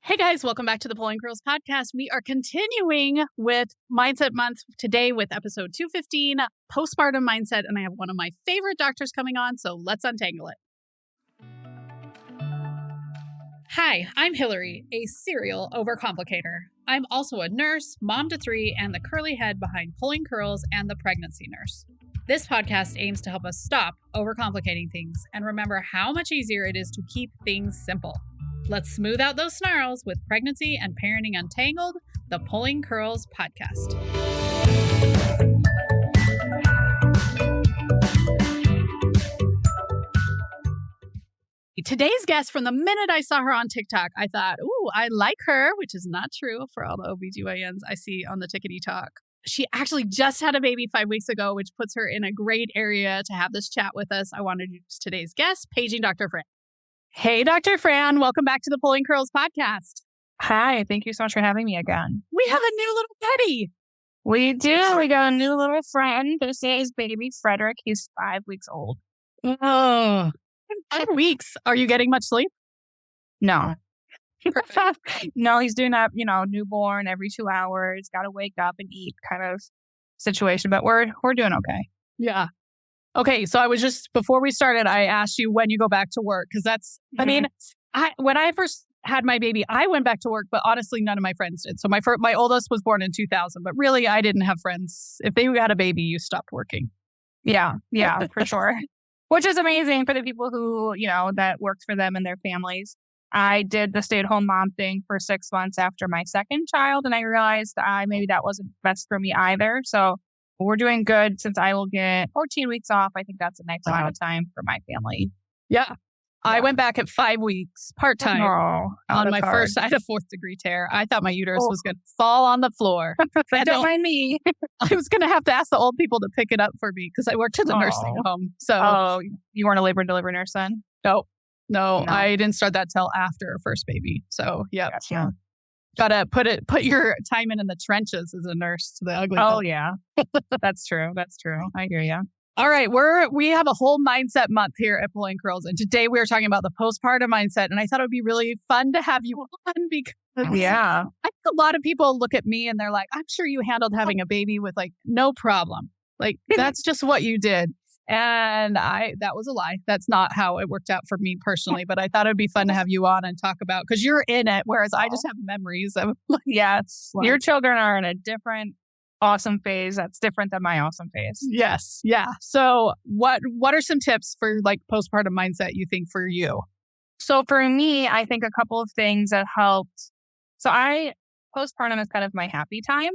Hey guys, welcome back to the Pulling Girls podcast. We are continuing with Mindset Month today with episode 215, Postpartum Mindset, and I have one of my favorite doctors coming on, so let's untangle it. Hi, I'm Hillary, a serial overcomplicator. I'm also a nurse, mom to three, and the curly head behind Pulling Curls and the Pregnancy Nurse. This podcast aims to help us stop overcomplicating things and remember how much easier it is to keep things simple. Let's smooth out those snarls with pregnancy and parenting untangled, the Pulling Curls podcast. Today's guest, from the minute I saw her on TikTok, I thought, ooh, I like her, which is not true for all the OBGYNs I see on the Tickety Talk. She actually just had a baby 5 weeks ago, which puts her in a great area to have this chat with us. I want to introduce today's guest, paging Dr. Fran. Hey, Dr. Fran, welcome back to the Pulling Curls podcast. Hi, thank you so much for having me again. We have a new little petty. We do. We got a new little friend. This is baby Frederick. He's 5 weeks old. Oh, 5 weeks. Are you getting much sleep? No. No, he's doing that, newborn every 2 hours, got to wake up and eat kind of situation, but we're doing okay. Yeah. Okay, so I was just, before we started, I asked you when you go back to work, because that's, when I first had my baby, I went back to work, but honestly, none of my friends did. So my oldest was born in 2000, but really, I didn't have friends. If they had a baby, you stopped working. Yeah, for sure. Which is amazing for the people who, that works for them and their families. I did the stay-at-home mom thing for 6 months after my second child, and I realized maybe that wasn't best for me either. So we're doing good since I will get 14 weeks off. I think that's a nice amount of time for my family. Yeah. I went back at 5 weeks, part-time, on my first. I had a 4th degree tear. I thought my uterus was going to fall on the floor. Don't mind me. I was going to have to ask the old people to pick it up for me because I worked in the nursing home. So, you weren't a labor and delivery nurse then? No, I didn't start that till after first baby. So, yeah. Gotcha. Gotta put your time in the trenches as a nurse to the ugly. Oh, yeah. That's true. I hear you. All right. We have a whole mindset month here at Pulling Curls. And today we are talking about the postpartum mindset. And I thought it would be really fun to have you on because I think a lot of people look at me and they're like, I'm sure you handled having a baby with no problem. That's just what you did. And that was a lie. That's not how it worked out for me personally, but I thought it'd be fun to have you on and talk about, because you're in it, whereas I just have memories of yes. Your children are in a different awesome phase. That's different than my awesome phase. Yes. Yeah. So what are some tips for postpartum mindset you think for you? So for me, I think a couple of things that helped. So postpartum is kind of my happy time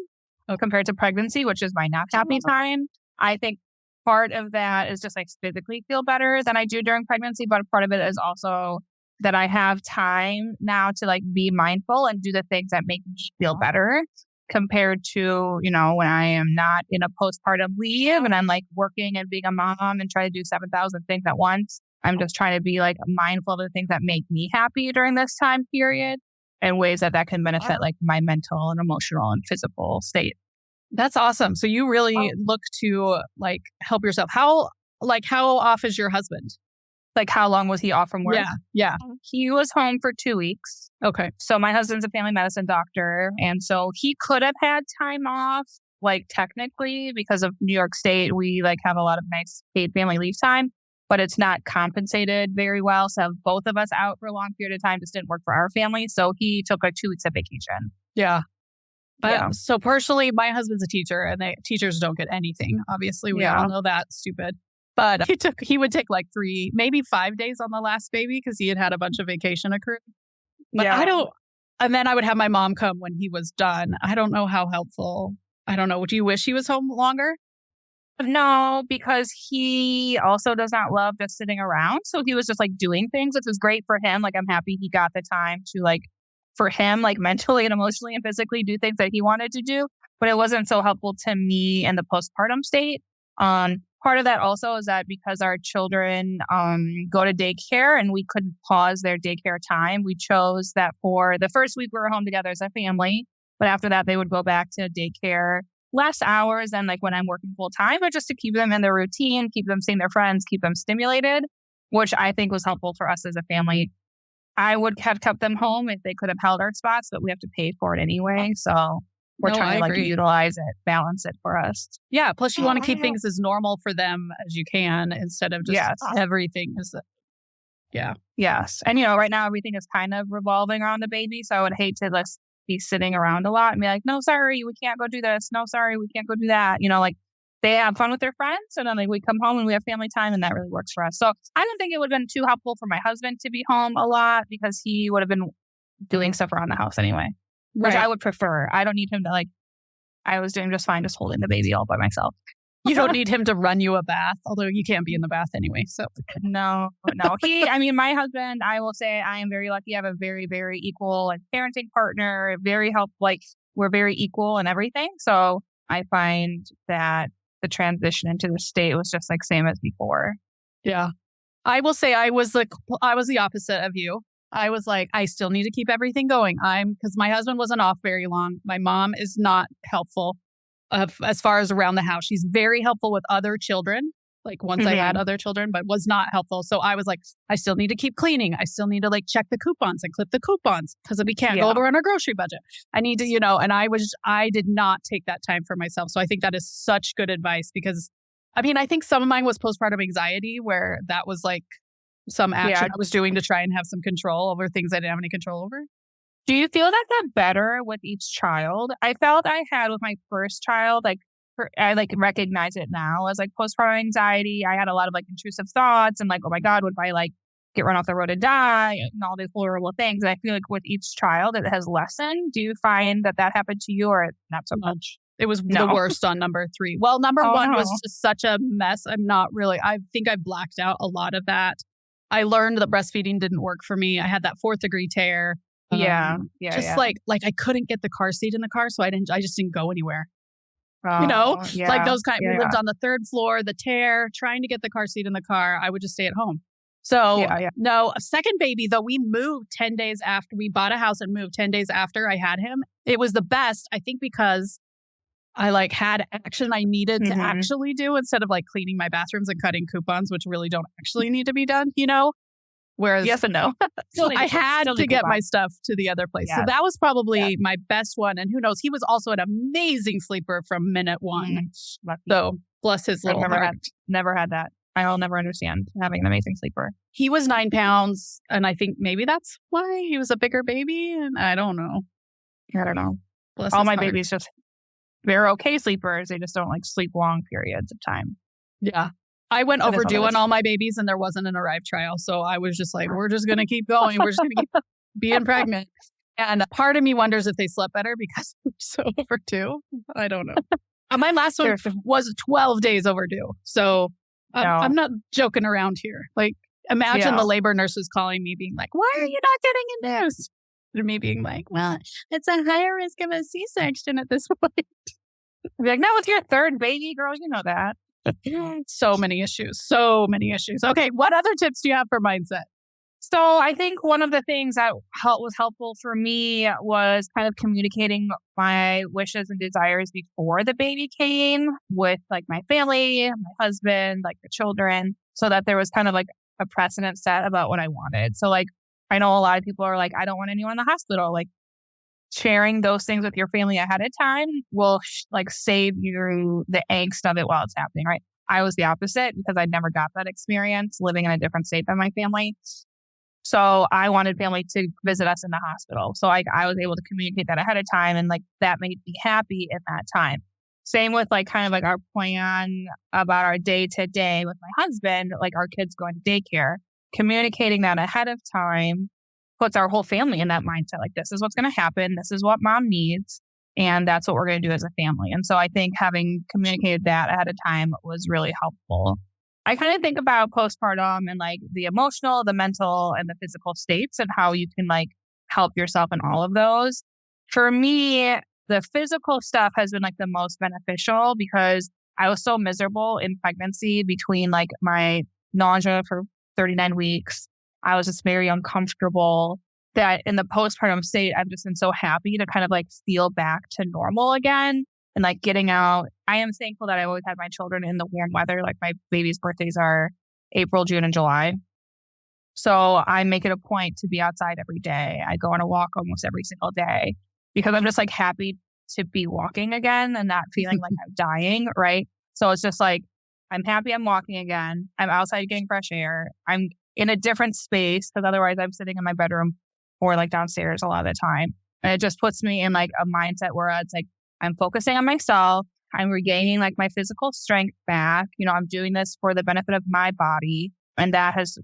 compared to pregnancy, which is my not happy time. I think part of that is just physically feel better than I do during pregnancy, but part of it is also that I have time now to be mindful and do the things that make me feel better compared to, when I am not in a postpartum leave and I'm working and being a mom and try to do 7,000 things at once. I'm just trying to be mindful of the things that make me happy during this time period and ways that can benefit my mental and emotional and physical state. That's awesome. So you really look to help yourself. How off is your husband? How long was he off from work? Yeah. He was home for 2 weeks. Okay. So my husband's a family medicine doctor. And so he could have had time off, technically, because of New York State, we have a lot of nice paid family leave time, but it's not compensated very well. So have both of us out for a long period of time just didn't work for our family. So he took 2 weeks of vacation. Yeah. So personally, my husband's a teacher and teachers don't get anything. Obviously, we all know that's stupid. But he would take 3, maybe 5 days on the last baby because he had a bunch of vacation accrued. But and then I would have my mom come when he was done. I don't know how helpful. I don't know. Do you wish he was home longer? No, because he also does not love just sitting around. So he was just doing things, which was great for him. I'm happy he got the time to for him, mentally and emotionally and physically do things that he wanted to do. But it wasn't so helpful to me in the postpartum state. Part of that also is that because our children go to daycare and we couldn't pause their daycare time, we chose that for the first week we were home together as a family. But after that, they would go back to daycare less hours than when I'm working full time, but just to keep them in their routine, keep them seeing their friends, keep them stimulated, which I think was helpful for us as a family. I would have kept them home if they could have held our spots, but we have to pay for it anyway. So we're trying to utilize it, balance it for us. Yeah. Plus you want to keep things as normal for them as you can instead of just everything is. Yeah. Yes. And, right now everything is kind of revolving around the baby. So I would hate to be sitting around a lot and be like, no, sorry, we can't go do this. No, sorry, we can't go do that. They have fun with their friends. And then we come home and we have family time, and that really works for us. So I don't think it would have been too helpful for my husband to be home a lot because he would have been doing stuff around the house anyway, which I would prefer. I don't need him to I was doing just fine just holding the baby all by myself. You don't need him to run you a bath, although you can't be in the bath anyway. So no. My husband, I will say I am very lucky. I have a very, very equal parenting partner, very helpful. We're very equal in everything. So I find that the transition into the state was just same as before. Yeah. I will say I was the opposite of you. I was I still need to keep everything going. Because my husband wasn't off very long. My mom is not helpful as far as around the house. She's very helpful with other children, once I had other children, but was not helpful. So I was I still need to keep cleaning. I still need to check the coupons and clip the coupons because we can't go over on our grocery budget. I need to, and I did not take that time for myself. So I think that is such good advice because, I think some of mine was postpartum anxiety where that was some action I was doing to try and have some control over things I didn't have any control over. Do you feel that got better with each child? I felt I had with my first child, I recognize it now as postpartum anxiety. I had a lot of intrusive thoughts and oh my God, what if I get run off the road and die and all these horrible things. And I feel with each child it has lessened. Do you find that happened to you or not so much? It was the worst on number 3. Well, number 1 was just such a mess. I think I blacked out a lot I learned that breastfeeding didn't work for me. I had that 4th degree tear. I couldn't get the car seat in the car. So I just didn't go anywhere. Those kind. We lived on the 3rd floor, the tear, trying to get the car seat in the car. I would just stay at home. So no, a second baby though, we moved 10 days after we bought a house and moved 10 days after I had him. It was the best, I think, because I had action I needed to actually do instead of cleaning my bathrooms and cutting coupons, which really don't actually need to be done, Whereas yes and no. I had to get my stuff to the other place. Yeah. So that was probably my best one. And who knows, he was also an amazing sleeper from minute 1. So bless his little heart. Never had that. I'll never understand having an amazing sleeper. He was 9 pounds. And I think maybe that's why he was a bigger baby. And I don't know. Bless all my heart. Babies they're okay sleepers. They just don't sleep long periods of time. Yeah. I went overdue on all my babies and there wasn't an arrive trial. So I was just we're just going to keep going. We're just going to keep being pregnant. And part of me wonders if they slept better because we're so overdue. I don't know. My last one was 12 days overdue. So I'm not joking around here. Imagine the labor nurses calling me being why are you not getting induced? And me being well, it's a higher risk of a C-section at this point. I'd be no, it's your 3rd baby, girl. You know that. So many issues. Okay, what other tips do you have for mindset? So I think one of the things that was helpful for me was kind of communicating my wishes and desires before the baby came with my family, my husband, the children, so that there was kind of a precedent set about what I wanted. So I know a lot of people are I don't want anyone in the hospital. Sharing those things with your family ahead of time will save you the angst of it while it's happening, right? I was the opposite because I never got that experience living in a different state than my family. So I wanted family to visit us in the hospital. So I was able to communicate that ahead of time and that made me happy at that time. Same with our plan about our day to day with my husband, our kids going to daycare, communicating that ahead of time puts our whole family in that mindset. This is what's going to happen. This is what mom needs. And that's what we're going to do as a family. And so I think having communicated that ahead of time was really helpful. I kind of think about postpartum and the emotional, the mental, and the physical states and how you can help yourself in all of those. For me, the physical stuff has been the most beneficial because I was so miserable in pregnancy between my nausea for 39 weeks. I was just very uncomfortable that in the postpartum state, I've just been so happy to kind of feel back to normal again and getting out. I am thankful that I always had my children in the warm weather. My baby's birthdays are April, June, and July. So I make it a point to be outside every day. I go on a walk almost every single day because I'm just like happy to be walking again and not feeling like I'm dying, right? So it's just like, I'm happy I'm walking again. I'm outside getting fresh air. I'm in a different space because otherwise I'm sitting in my bedroom or like downstairs a lot of the time. And it just puts me in like a mindset where it's like, I'm focusing on myself. I'm regaining like my physical strength back. You know, I'm doing this for the benefit of my body. And that has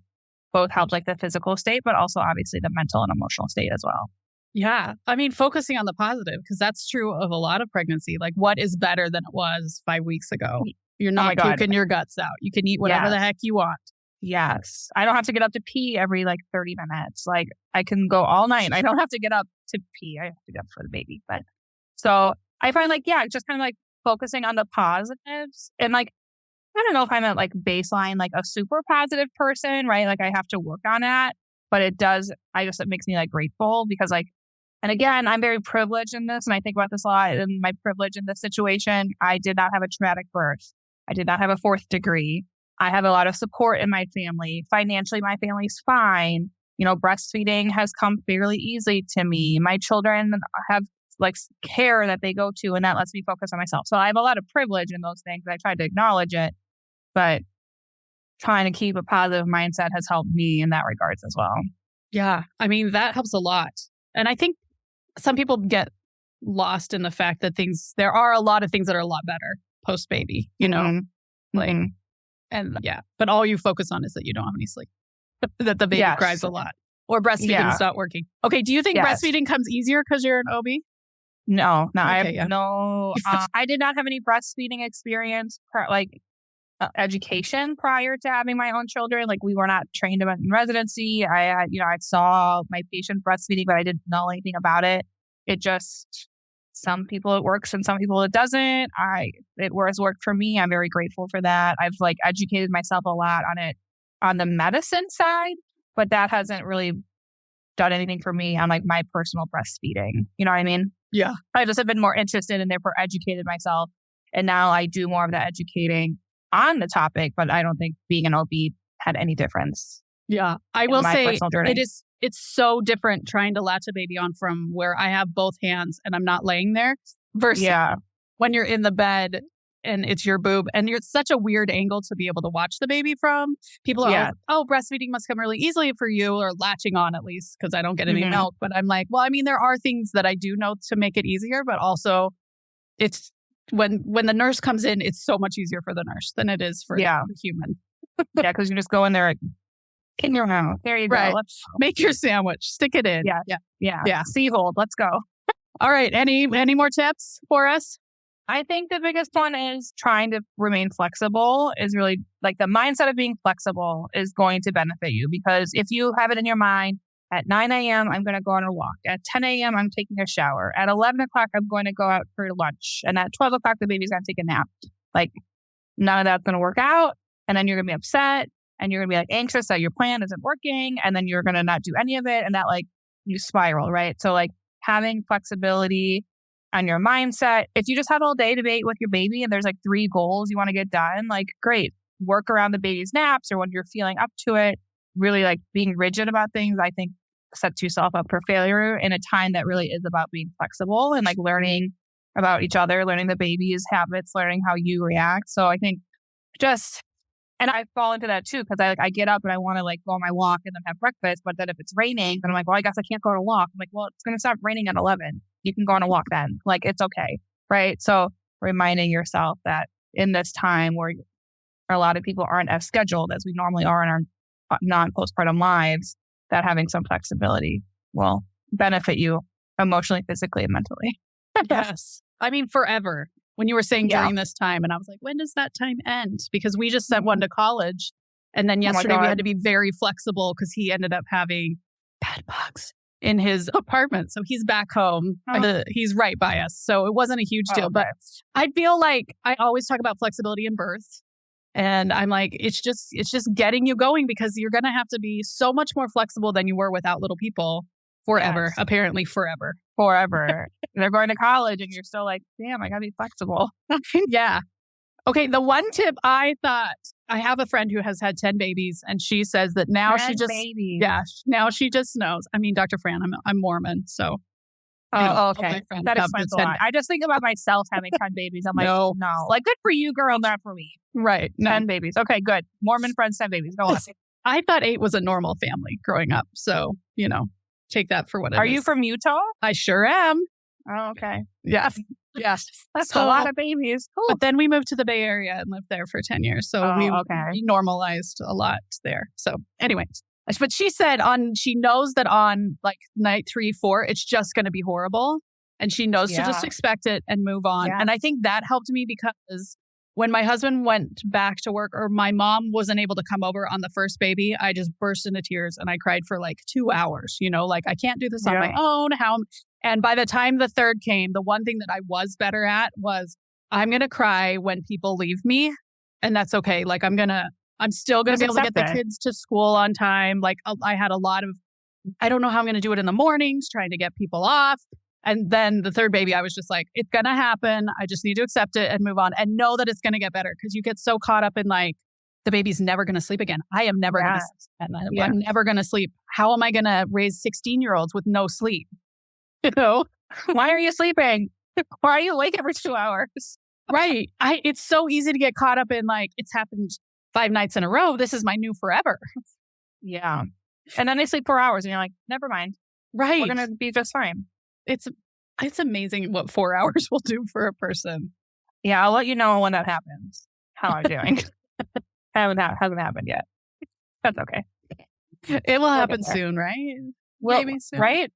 both helped like the physical state, but also obviously the mental and emotional state as well. Yeah. I mean, focusing on the positive, because that's true of a lot of pregnancy. Like, what is better than it was 5 weeks ago? You're not puking your guts out. You can eat whatever the heck you want. Yes. I don't have to get up to pee every like 30 minutes. Like, I can go all night. I don't have to get up to pee. I have to get up for the baby. But so I find like, just kind of like focusing on the positives. And like, I don't know if I'm at like baseline, like a super positive person, right? Like I have to work on that, but it makes me like grateful because like, and again, I'm very privileged in this. And I think about this a lot and my privilege in this situation. I did not have a traumatic birth. I did not have a 4th degree. I have a lot of support in my family. Financially, my family's fine. You know, breastfeeding has come fairly easily to me. My children have like care that they go to, and that lets me focus on myself. So I have a lot of privilege in those things. I tried to acknowledge it, but trying to keep a positive mindset has helped me in that regards as well. Yeah. I mean, that helps a lot. And I think some people get lost in the fact that there are a lot of things that are a lot better post baby, you know, but all you focus on is that you don't have any sleep, that the baby cries a lot or breastfeeding's not working. Okay. Do you think breastfeeding comes easier because you're an OB? No, I did not have any breastfeeding experience, education prior to having my own children. Like we were not trained about in residency. I saw my patient breastfeeding, but I didn't know anything about it. It just, some people it works and some people it doesn't. It has worked for me. I'm very grateful for that. I've like educated myself a lot on it on the medicine side, but that hasn't really done anything for me on like my personal breastfeeding. You know what I mean? Yeah. I just have been more interested and therefore educated myself. And now I do more of the educating on the topic, but I don't think being an OB had any difference. Yeah. I will say it's so different trying to latch a baby on from where I have both hands and I'm not laying there versus when you're in the bed and it's your boob and you're such a weird angle to be able to watch the baby from. People are like, oh, breastfeeding must come really easily for you, or latching on at least because I don't get any milk. But I'm like, well, I mean, there are things that I do know to make it easier, but also it's when the nurse comes in, it's so much easier for the nurse than it is for the human. Because you just go in there in your mouth. There you go. Right. Make your sandwich. Stick it in. Yeah. C-hold. Let's go. All right. Any more tips for us? I think the biggest one is trying to remain flexible is really like the mindset of being flexible is going to benefit you because if you have it in your mind at 9 a.m., I'm going to go on a walk. At 10 a.m., I'm taking a shower. At 11 o'clock, I'm going to go out for lunch. And at 12 o'clock, the baby's going to take a nap. Like none of that's going to work out. And then you're going to be upset and you're going to be like anxious that your plan isn't working. And then you're going to not do any of it. And that like you spiral, right? So like having flexibility on your mindset. If you just have all day debate with your baby and there's like 3 goals you want to get done, like great, work around the baby's naps or when you're feeling up to it. Really like being rigid about things, I think sets yourself up for failure in a time that really is about being flexible and like learning about each other, learning the baby's habits, learning how you react. So I think and I fall into that too because I get up and I want to like go on my walk and then have breakfast. But then if it's raining, then I'm like, well, I guess I can't go on a walk. I'm like, well, it's going to stop raining at 11. You can go on a walk then. Like, it's okay. Right. So reminding yourself that in this time where a lot of people aren't as scheduled as we normally are in our non-postpartum lives, that having some flexibility will benefit you emotionally, physically, and mentally. Yes. I mean, forever. When you were saying during this time, and I was like, when does that time end? Because we just sent one to college. And then yesterday we had to be very flexible because he ended up having bed bugs in his apartment. So he's back home. He's right by us. So it wasn't a huge deal. But I feel like I always talk about flexibility in birth. And I'm like, it's just getting you going because you're going to have to be so much more flexible than you were without little people forever, apparently forever. They're going to college and you're still like, damn, I got to be flexible. Yeah. Okay, the one tip I thought, I have a friend who has had 10 babies, and she says that now she just, babies. yeah, now she just knows. I mean, Dr. Fran, I'm Mormon, so. You know, Oh, all okay. my friends That have explains the a 10 lot. I just think about myself having 10 babies. I'm like, No. no. Like, good for you, girl, not for me. Right. No. 10 babies. Okay, good. Mormon friends, 10 babies. Go on. I thought 8 was a normal family growing up. So, take that for what it is. Are you from Utah? I sure am. Oh, okay. Yeah. Yes. That's So- a lot of babies. Cool. But then we moved to the Bay Area and lived there for 10 years. So we normalized a lot there. So anyway, but she said she knows that on like night 3, 4, it's just going to be horrible. And she knows to just expect it and move on. Yeah. And I think that helped me because when my husband went back to work or my mom wasn't able to come over on the first baby, I just burst into tears and I cried for like 2 hours, like I can't do this on my own. And by the time the third came, the one thing that I was better at was I'm going to cry when people leave me. And that's okay. Like I'm still going to be able to get the kids to school on time. Like I had a lot of, I don't know how I'm going to do it in the mornings, trying to get people off. And then the third baby, I was just like, it's going to happen. I just need to accept it and move on and know that it's going to get better. Because you get so caught up in like, the baby's never going to sleep again. I am never going to sleep. And I'm never going to sleep. How am I going to raise 16-year-olds with no sleep? Why are you sleeping? Why are you awake every 2 hours? Right. It's so easy to get caught up in like, it's happened 5 nights in a row. This is my new forever. Yeah. And then they sleep 4 hours and you're like, never mind. Right. We're going to be just fine. It's amazing what 4 hours will do for a person. Yeah. I'll let you know when that happens, how I'm doing. Hasn't happened yet. That's okay. It will happen soon, right? Maybe soon. Right?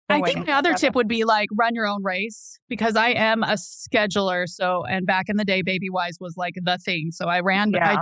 I think the other tip would be like run your own race because I am a scheduler. So, and back in the day, BabyWise was like the thing. So I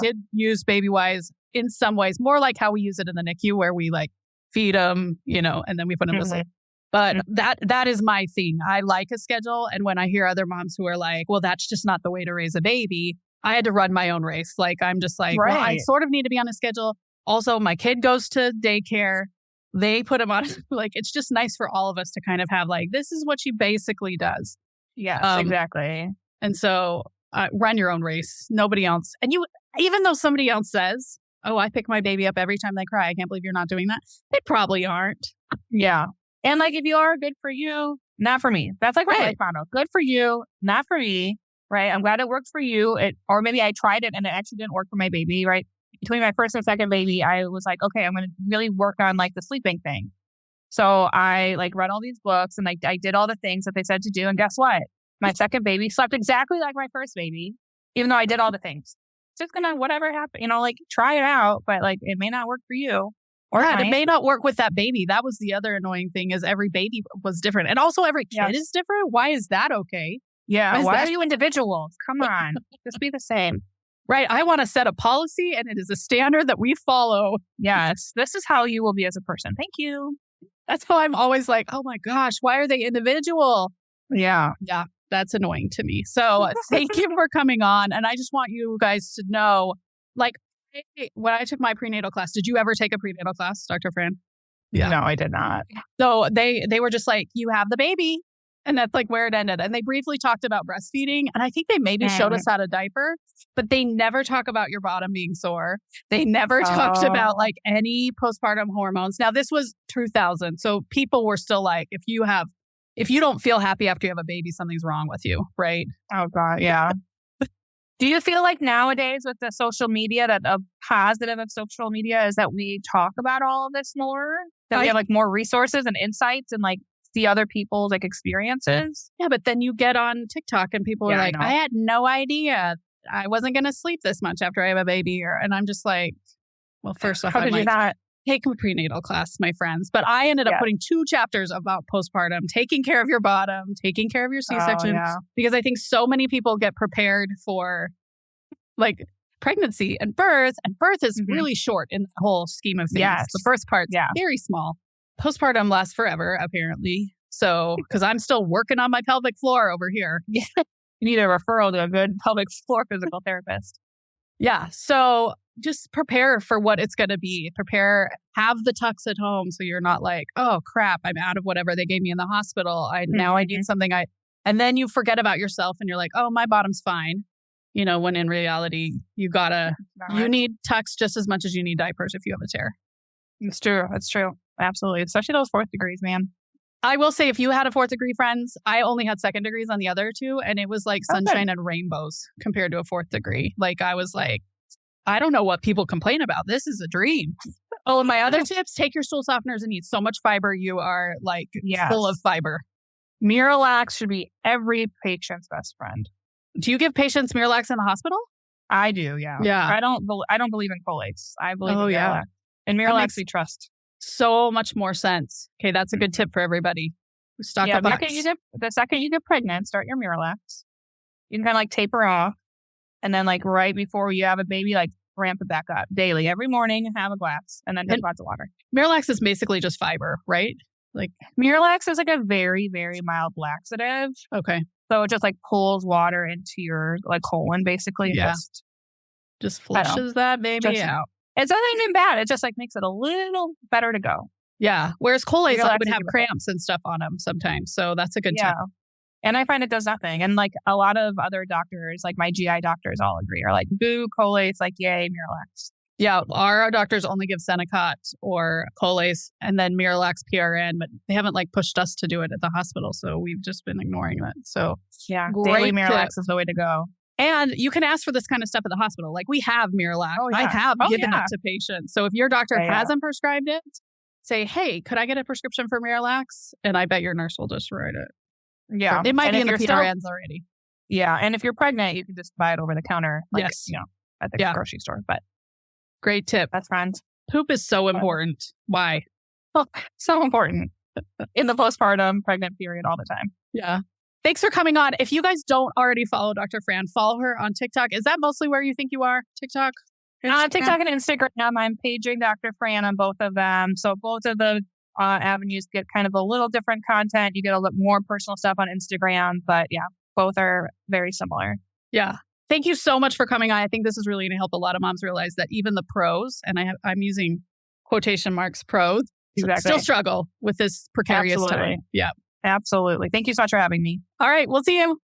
did use BabyWise in some ways, more like how we use it in the NICU where we like feed them, and then we put them to sleep. But that is my thing. I like a schedule. And when I hear other moms who are like, well, that's just not the way to raise a baby. I had to run my own race. Like, I'm just like, well, I sort of need to be on a schedule. Also, my kid goes to daycare. They put him on, like, it's just nice for all of us to kind of have like, this is what she basically does. Yes, exactly. And so run your own race. Nobody else. And even though somebody else says, oh, I pick my baby up every time they cry. I can't believe you're not doing that. They probably aren't. Yeah. And like, if you are, good for you, not for me. That's like my life motto. Good for you, not for me. Right. I'm glad it worked for you. Or maybe I tried it and it actually didn't work for my baby. Right. Between my first and second baby, I was like, okay, I'm going to really work on like the sleeping thing. So I like read all these books and I did all the things that they said to do. And guess what? My second baby slept exactly like my first baby, even though I did all the things. It's just going to, whatever happen, like try it out, but like it may not work for you. Or it may not work with that baby. That was the other annoying thing is every baby was different. And also every kid is different. Why is that okay? Yeah. Why are you individuals? Come on. Just be the same. Right. I want to set a policy and it is a standard that we follow. Yes. This is how you will be as a person. Thank you. That's how I'm always like, oh my gosh, why are they individual? Yeah. Yeah. That's annoying to me. So thank you for coming on. And I just want you guys to know, like, when I took my prenatal class, did you ever take a prenatal class, Dr. Fran? Yeah. No, I did not. So they were just like, you have the baby. And that's like where it ended. And they briefly talked about breastfeeding. And I think they maybe showed us how to diaper, but they never talk about your bottom being sore. They never talked about like any postpartum hormones. Now, this was 2000. So people were still like, if you don't feel happy after you have a baby, something's wrong with you, right? Oh, God. Yeah. Do you feel like nowadays with the social media that a positive of social media is that we talk about all of this more? That we have like more resources and insights and like see other people's like experiences? Yeah, but then you get on TikTok and people are like, I had no idea I wasn't going to sleep this much after I have a baby. And I'm just like, well, first off, I might take a prenatal class, my friends. But I ended up putting 2 chapters about postpartum, taking care of your bottom, taking care of your C-section, because I think so many people get prepared for like pregnancy and birth is really short in the whole scheme of things. Yes. The first part's very small. Postpartum lasts forever, apparently. So, because I'm still working on my pelvic floor over here. You need a referral to a good pelvic floor physical therapist. Yeah. So just prepare for what it's going to be. Have the tux at home. So you're not like, oh crap, I'm out of whatever they gave me in the hospital. Now I need something. And then you forget about yourself and you're like, oh, my bottom's fine. when in reality, you need tucks just as much as you need diapers if you have a tear. It's true. It's true. Absolutely. Especially those 4th degrees, man. I will say, if you had a 4th degree, friends, I only had 2nd degrees on the other 2, and it was like sunshine and rainbows compared to a 4th degree. Like, I was like, I don't know what people complain about. This is a dream. Oh, and my other tips, take your stool softeners and eat so much fiber. You are like full of fiber. Miralax should be every patient's best friend. Do you give patients Miralax in the hospital? I do, yeah. Yeah. I don't believe in collates. I believe in Miralax. Yeah. And Miralax we trust. So much more sense. Okay, that's a good tip for everybody. Stock a box. The second you get pregnant, start your Miralax. You can kind of like taper off. And then like right before you have a baby, like ramp it back up daily. Every morning, have a glass and then take lots of water. Miralax is basically just fiber, right? Like Miralax is like a very, very mild laxative. Okay. So it just like pulls water into your like colon, basically. Yeah. Just flushes that baby out. It's nothing even bad. It just like makes it a little better to go. Yeah. Whereas collates would have cramps and stuff on them sometimes. So that's a good tip. And I find it does nothing. And like a lot of other doctors, like my GI doctors all agree, are like, boo, collates, like, yay, Miralax. Yeah, our doctors only give Senecot or Colace and then Miralax PRN, but they haven't like pushed us to do it at the hospital. So we've just been ignoring that. So yeah, daily Miralax is the way to go. And you can ask for this kind of stuff at the hospital. Like we have Miralax. Oh, yeah. I have given it to patients. So if your doctor hasn't prescribed it, say, hey, could I get a prescription for Miralax? And I bet your nurse will just write it. Yeah. They might be in the PRNs already. Yeah. And if you're pregnant, you can just buy it over the counter. Like, at the grocery store. But great tip. That's fun. Poop is so important. Why? Oh, so important in the postpartum pregnant period all the time. Yeah. Thanks for coming on. If you guys don't already follow Dr. Fran, follow her on TikTok. Is that mostly where you think you are? TikTok? TikTok and Instagram. I'm paging Dr. Fran on both of them. So both of the avenues get kind of a little different content. You get a little more personal stuff on Instagram. But yeah, both are very similar. Yeah. Thank you so much for coming on. I think this is really going to help a lot of moms realize that even the pros, and I'm using quotation marks pros, still struggle with this precarious time. Yeah. Absolutely. Thank you so much for having me. All right. We'll see you.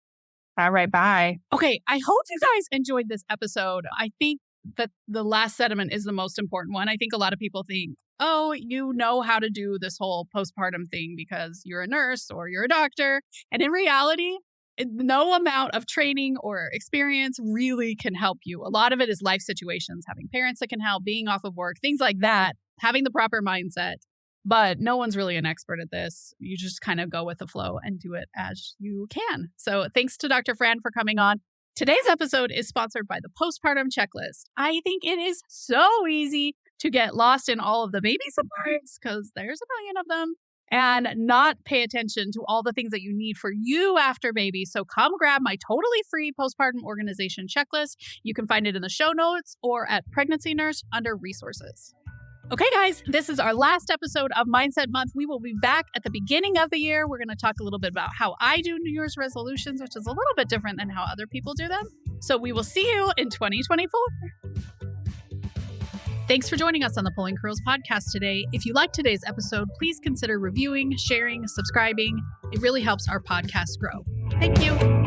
All right. Bye. Okay. I hope you guys enjoyed this episode. I think that the last sentiment is the most important one. I think a lot of people think, oh, you know how to do this whole postpartum thing because you're a nurse or you're a doctor. And in reality, no amount of training or experience really can help you. A lot of it is life situations, having parents that can help, being off of work, things like that, having the proper mindset. But no one's really an expert at this. You just kind of go with the flow and do it as you can. So thanks to Dr. Fran for coming on. Today's episode is sponsored by the Postpartum Checklist. I think it is so easy to get lost in all of the baby supplies because there's a million of them and not pay attention to all the things that you need for you after baby. So come grab my totally free postpartum organization checklist. You can find it in the show notes or at Pregnancy Nurse under resources. Okay, guys, this is our last episode of Mindset Month. We will be back at the beginning of the year. We're going to talk a little bit about how I do New Year's resolutions, which is a little bit different than how other people do them. So we will see you in 2024. Thanks for joining us on the Pulling Curls podcast today. If you liked today's episode, please consider reviewing, sharing, subscribing. It really helps our podcast grow. Thank you.